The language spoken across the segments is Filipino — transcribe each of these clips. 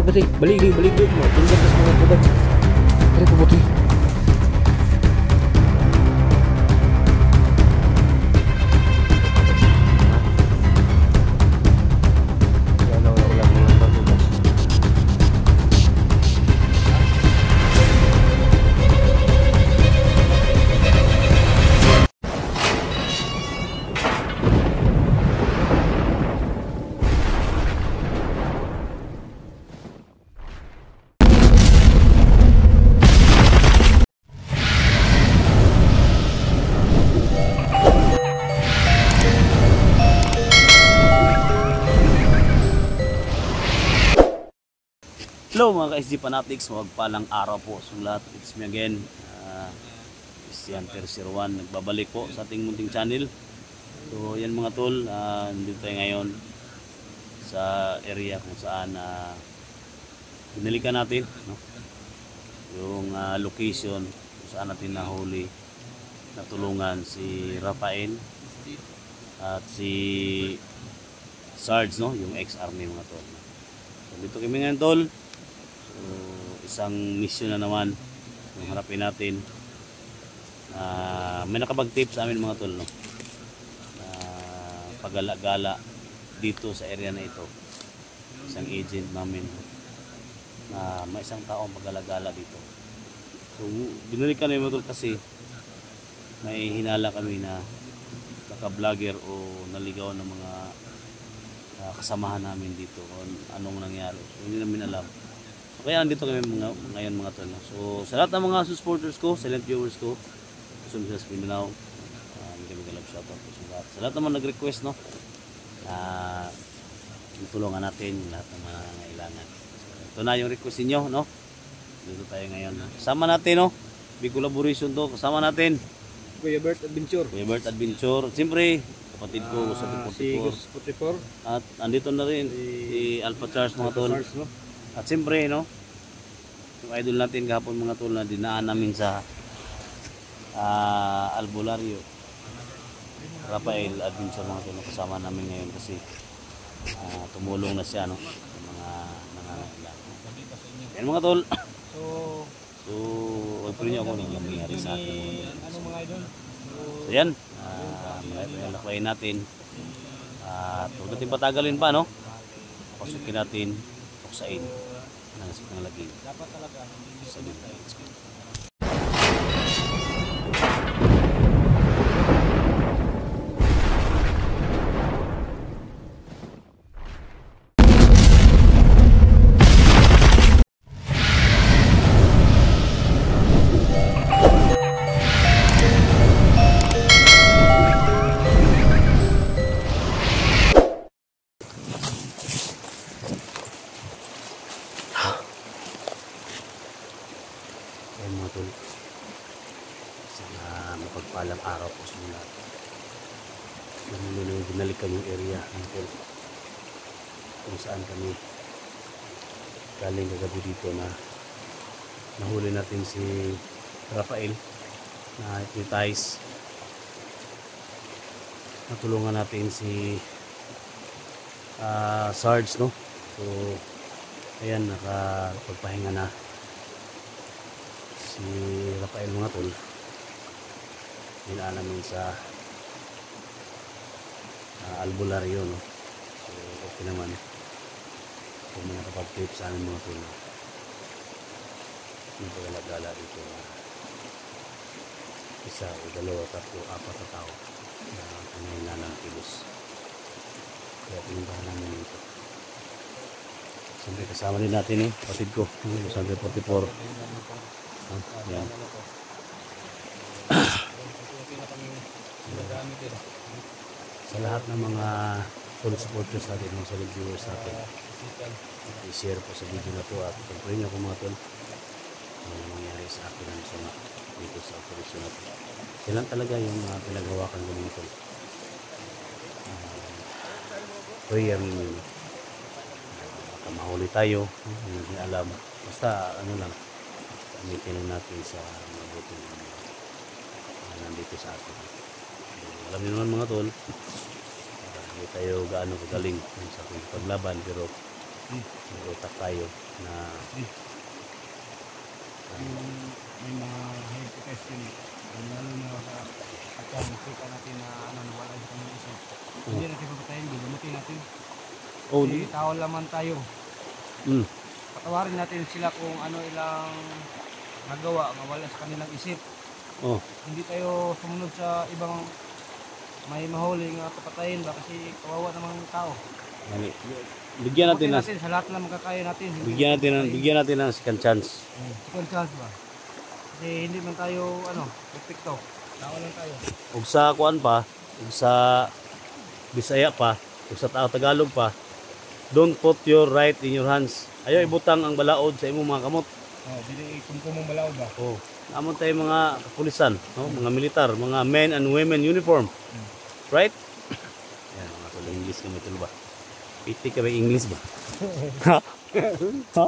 balik, balik mo. Tingnan sa mga tubig. Ay, puputi. Hello mga ka-SG Fanatics, magpalang araw po sa lahat. It's me again, Christian Terceroan. Nagbabalik po sa ating munting channel. So yan mga tol, nandito tayo ngayon sa area kung saan binalikan natin, no? Yung location kung saan natin nahuli, natulungan si Rafael at si Sarge, no? Yung ex-army mga tol. So dito kami ngayon tol. So, isang mission na naman yung harapin natin. May nakabag-tip sa amin mga tol, no? Pagala-gala dito sa area na ito. Isang agent namin na may isang taong pagala-gala dito. So binalikan namin mga tol kasi may hinala kami na baka-vlogger o naligaw ng mga kasamahan namin dito kung anong nangyari. So hindi namin alam. Kaya andito kami ngayon mga tol. So sa lahat ng mga supporters ko, silent viewers ko, gusto nyo sa Mindanao, hindi kami galab shoutout po sa lahat. Sa lahat naman nag-request, no, tulungan natin lahat ng mga nangailangan. So, ito na yung request niyo, no. Dito tayo ngayon. Kasama natin, no, big collaboration to. Kasama natin Kuya Bert Adventure. Kuya Bert Adventure. Siyempre kapatid ko sa si Gus 44. At andito na rin si Alpha Charles mga tol. No? At siyempre, no, yung idol natin kahapon mga tol na dinaan namin sa Albularyo, Rafael Adventure mga tol, kasama namin ngayon kasi tumulong na siya, no, sa mga nangangailangan. Yan mga tol. So wag po niyo ako nang nangyari sa akin mga idol. So yan, malakbayin natin. Huwag natin patagalin pa, no. Pasukin natin tuksain ng laging dapat talaga sa dito. Mga tol, isang mapagpalang araw po sa mga naman binalikan yung area ng tol kung saan kami galing kagabi dito na nahuli natin si Rafael na hypnotize. Natulungan natin si Sarge, no. So ayan, nakapagpahinga na si Rafael mga tol. Dinaan namin sa Albularyo, no. So okay naman kung may nakapag-trip sa amin mga tol. Hindi pa galagala dito isa o dalawa, tatlo, apat na tao na kailangan ng kilos. Kaya pinuntahan namin dito. Siyempre kasama din natin, kapatid ko, Sandre 44. Yan. Sa lahat ng mga full supporters natin, mga solid viewers natin, i-share po sa video na to at pag-pray niyo ako mga tol ano nangyari sa akin na masama dito sa operasyon na to. Kailan talaga yung pinagawakan ko ng tol. Prayer ninyo, baka mahuli tayo, hindi alam, basta ano lang, gamitin natin sa mabuting nandito sa atin. Alam niyo naman mga tol, hindi tayo gaano kagaling sa paglaban, pero May utak tayo na May mga head question. Lalo na sa kita natin na wala sa kanyang isip. Hindi natin papatayin, gamutin natin. oh, Kasi tao lamang tayo. mm, Patawarin natin sila kung ano ilang nagawa nga wala sa kanilang isip. oh, Hindi tayo sumunod sa ibang may mahuli nga papatayin ba kasi kawawa namang tao. mali. Bigyan natin ng Sa lahat na makakaya natin. bigyan natin ng second chance. Second chance ba? Kasi hindi man tayo perfecto. Tao lang tayo. Ug sa kuan pa, ug sa Bisaya pa, ug sa Tagalog pa, don't put your right in your hands. Ayaw ibutang ang balaod sa imong mga kamot. Dili kumkumong balaw ba? Oh, namon tayo mga kapulisan, no? Mga militar, mga men and women uniform. Right? Yan, mga tuloy English kami tulo ba? Piti ka ba English ba? Ha? Ha?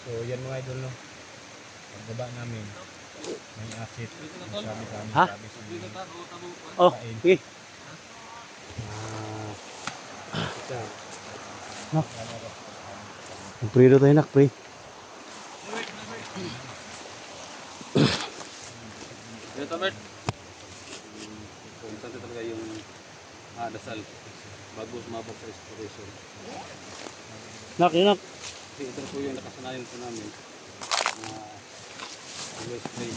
So yan mga idol no. Pagbaba namin may acid. Sabi kami Ha? sabi sa Oh, sige. Nak. Magpre tayo nak, pre. Ito, Bert. Importante talaga yung dasal bago sumabog sa exploration. Nak, yun nak. Kasi ito po yung nakasanayan po namin na always pray.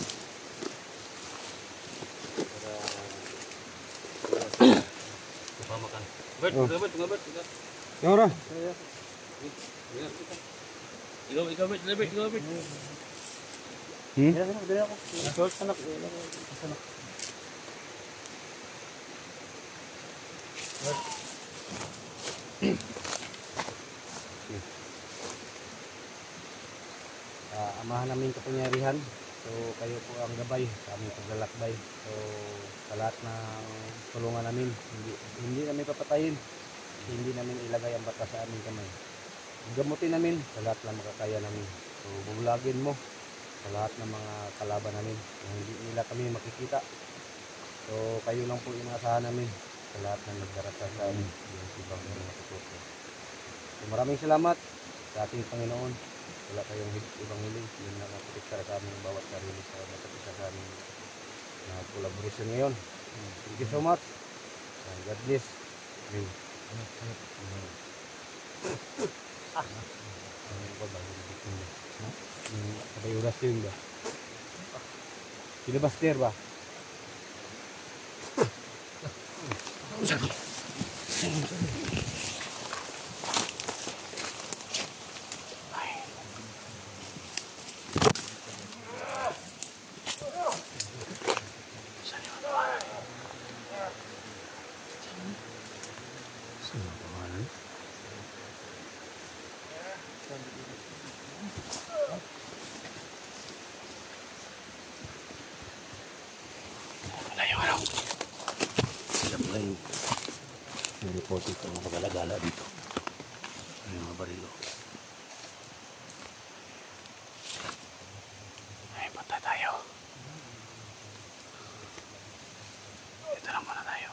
Para pamakan. Bert, Bert. Yora. Ikaw, Bert. Dali ako. Short anak. Amahan namin kapangyarihan. So kayo po ang gabay sa aming paglalakbay. So sa lahat ng tulungan namin, hindi namin papatayin. Hindi namin ilagay ang batas sa aming kamay. Gamutin namin sa lahat ng makakaya namin. So bubulagin mo sa lahat ng mga kalaban namin na hindi nila kami makikita. So kayo lang po inaasahan namin sa lahat ng nagdarasal sa amin. Yung ibang mga tututo. So maraming salamat sa ating Panginoon. Wala tayong ibang hiling. Yun na naprotektar sa aming bawat sarili sa bawat isa sa aming collaboration ngayon. Thank you so much. And God bless. Amen. Ano ba? Sabay oras yun ba? Pinabaster ba? May report ito mga pagala-gala dito. May mga barilo. Ay, patay tayo. Dito lang muna tayo.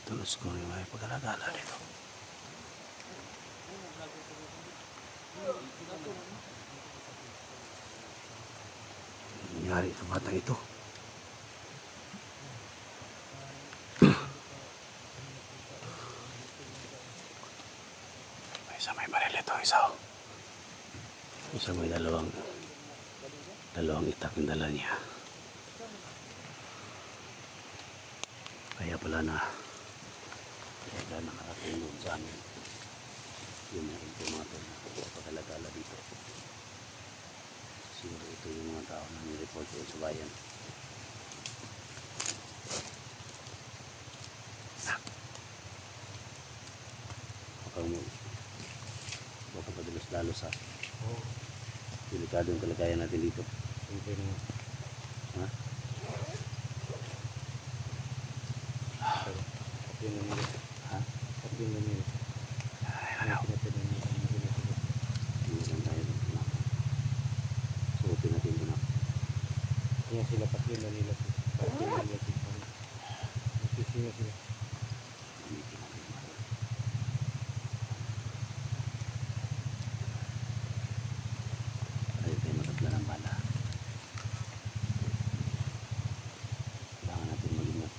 Tulos ko rin may pagala-gala dito. Ano nangyari sa batang ito? Isa may baril ito, isa may dalawang itak ang dala niya. Kaya pala nakarating doon sa amin. Yun ang informator na pagkalagala dito. Siguro ito yung mga tao na nireport doon sa bayan. Baka madalas lalo sa delikado yung kalagayan natin dito. Siyempre naman. Ha? Pati yung namili. Ha? Pati yung namili. Hindi lang tayo dito na. Suotin natin ito na. Kaya sila pati yung namili. Pati yung namili. Nagsisinga sila. Gamitin natin ito. Ayaw tayo matagla ng bala. Kailangan natin mag-ingat.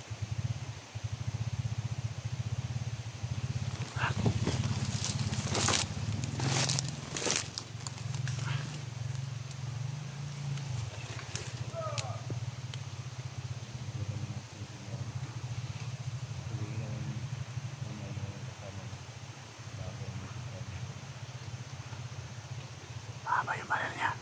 Mahaba yung baril niya.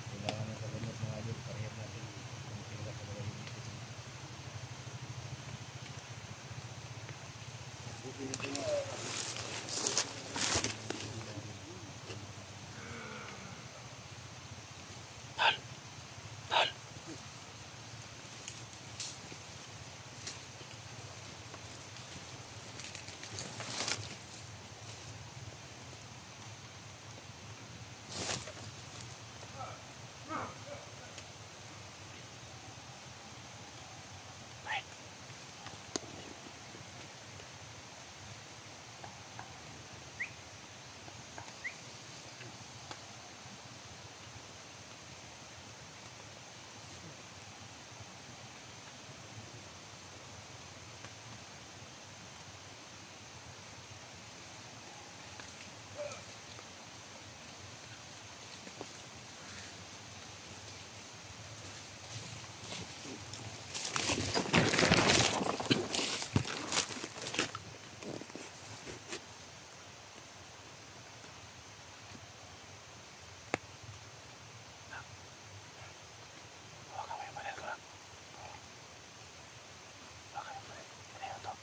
Hawakan mo yung baril ko lang. Hawakan yung baril. Ganyan to.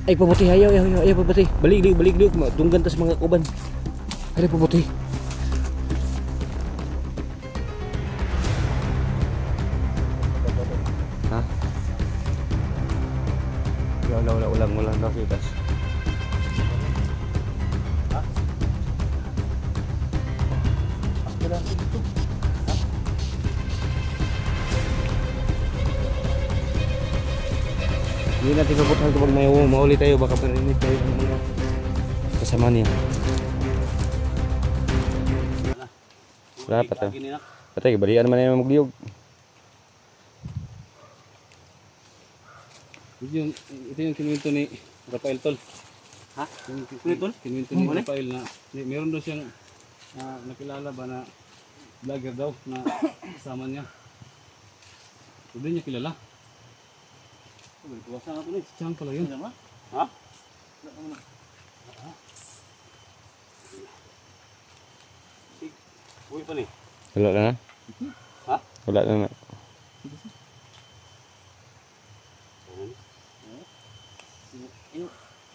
Ay pabuti, ayaw pabuti. Balik di tunggan tas mga kuban. Ay pabuti. Ha? Ulang nakita. Ha? Akira dito. Hindi natin pabutan kapag may mauli tayo, baka marinig tayo ng mga kasama niya. Wala pa tayo. Patay, balian naman na yung magliyog. Ito yung kinuwento ni Rafael Tol. Ha? Kinuwento ni Rafael na meron daw siyang nakilala ba na vlogger daw na kasama niya. Hindi niya kilala. Tuwasan natin eh. Siyang pala yun. Ha? Uy pa ni. Wala na? Ha? Wala na.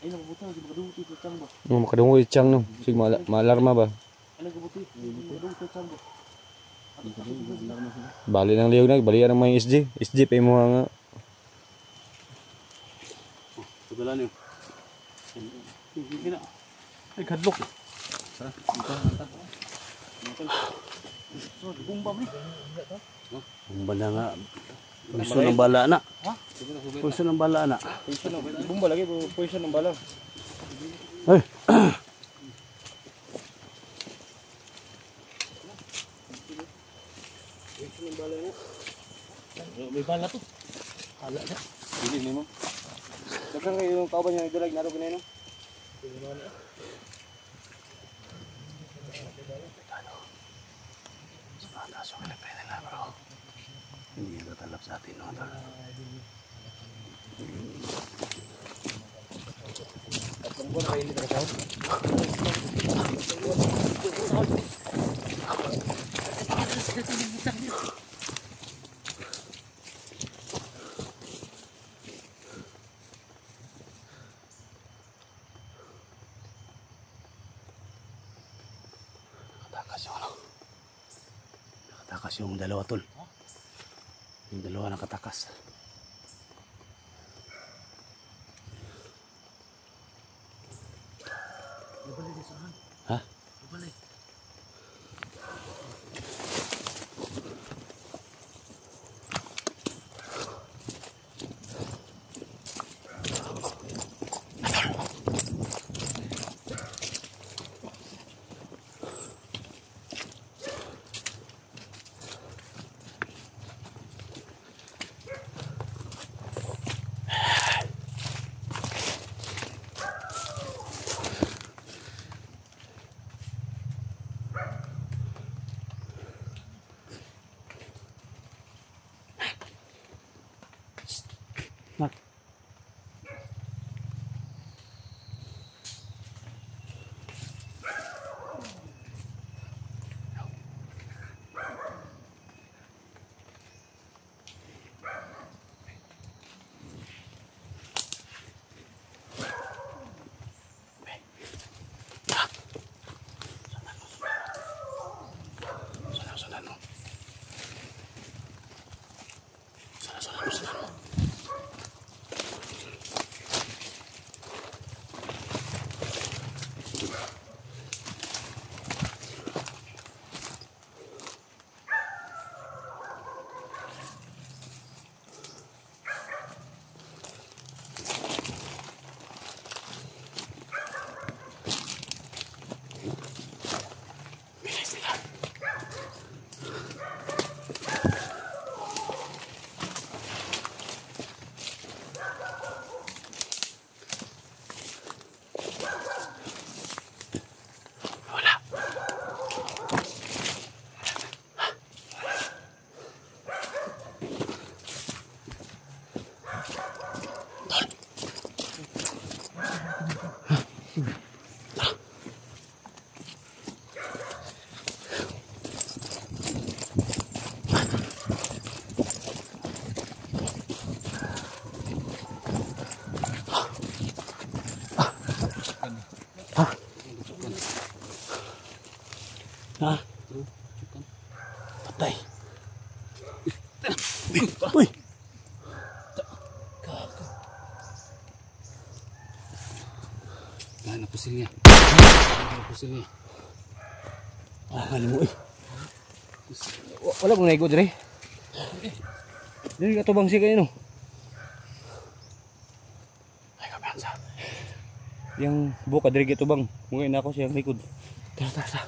Ay, nakabutan. Di ba kaduti sa tiyang ba? Makadungo yung tiyang no. Sige, maalarma ba? Ay, nakabuti. Kaduti sa tiyang ba? Bali ng liyog na, balian ng mga SG. SG pa yung mga nga. Sudala niyo. Ay, kadlok. Sara, ito. Bumba mo. Bumba na nga. Pulso ng bala na. Pulso ng bala na. Bumba lagi, position ng bala. Ay. May bala to. Hala na. Hindi mo. Dagang kayo yung kauban yung idalag naro ganyan no? Taas yung kilipin nila bro. Hindi tatalap sa atin no. Buwan kayo hindi nakasahod. Nakatakas yung ano. Nakatakas yung dalawa tol. Yung dalawa nakatakas. Ha? Nak. Ha? Patay. Uy! Nah, napusil niya. Napusil niya. Ah, malimu eh. Wala mong naigo dire. Dili ka tubang siya kayo no. Ay, kapiansa. Yang buka dire ka tubang. Mungkin na ako siyang likod. Tara, tara, tara.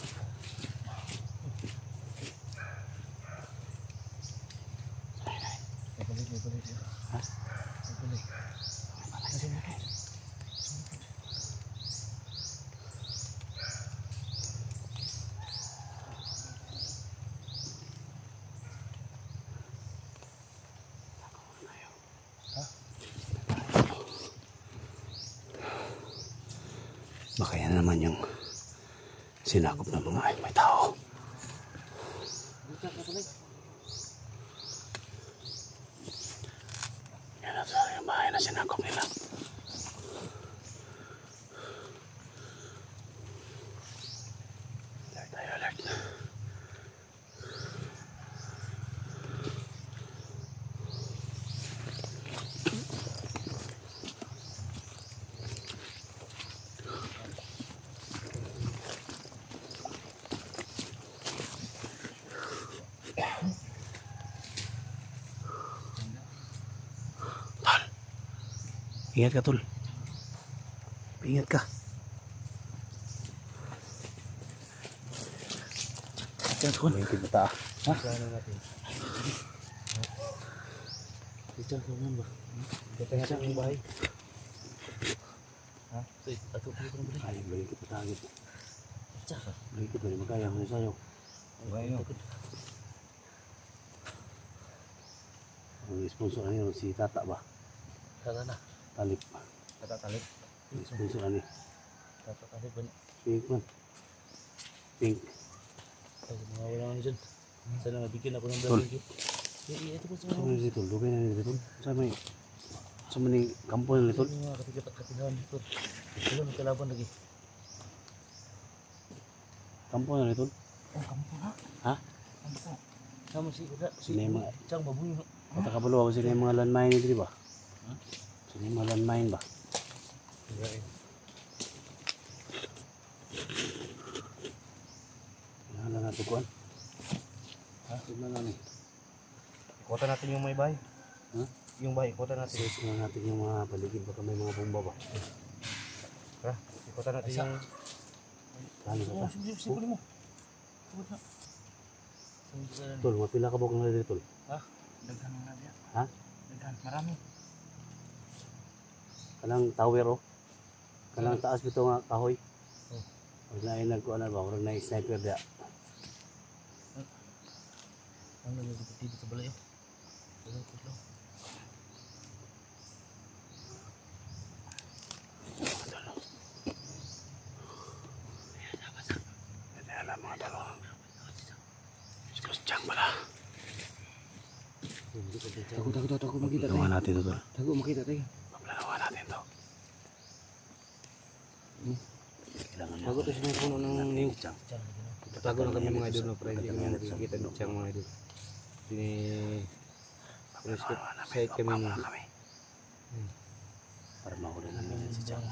Baka yan naman yung sinakop ng mga ay may tao. Yan na yung bahay na sinakop nila. Alert tayo, alert. Ingat ka, tol. Ingat ka. Ingat ko. May kita. Ha? Dito ko naman ba? Dito nga sa bahay. Ha? Ato pa ko naman. Ay, balik kita tagit. Tsaka, balik kita ni magkaya ko sa'yo. Bayo. Ang sponsor niyo si Tata ba? Tara na. Talip. Tata talip. Sponsor ni. Dapat kasi ba Pink man. Pink. ay mga wala nga dyan. Sana mabigyan ako ng Tol. barbecue. Ito po sa Sa mga dito, lugay na dito. Sa mga kampo na dito. mga katigapat-katigawan dito. Wala may kalaban lagi. Kampo na dito. Oh, kampo na. Ha? Kampo. Sama si Kuda. Si Sino yung mga, Chang baboy. No? katakabalo ako sila yung mga landmine dito, di ba? Sila yung mga landmine ba? Ano na ito kuhan? Ha? Tignan na ni. Ikutan natin yung may bahay. Ha? Yung bahay, ikutan natin. Search na natin yung mga paligid, baka may mga bomba ba? Tara, ikutan natin yung... Plano ka ta? Sipuli mo. Sipuli na. Tol, mapila ka ba kung dito, Tol? Ha? Daghan mo na diya. Ha? Daghan, marami. Kanang tower o? Kanang taas bito nga kahoy? Oh. Huwag na ay nagkuhan na ba? Huwag na ay sniper diya. Ano yung dito sa balay? Ano ito? Alam mga talo. Sikus Chang pala. Tago makita Tulungan natin ito, Tol. Tago makita tayo. Paplanawan natin ito. Kailangan Tago tayo sa may puno ng niyog. Chang. Tago na kami mga idol na friend. Hindi kami nakikita ni Chang mga idol. Site kami mo. Para mahuli namin si Chang.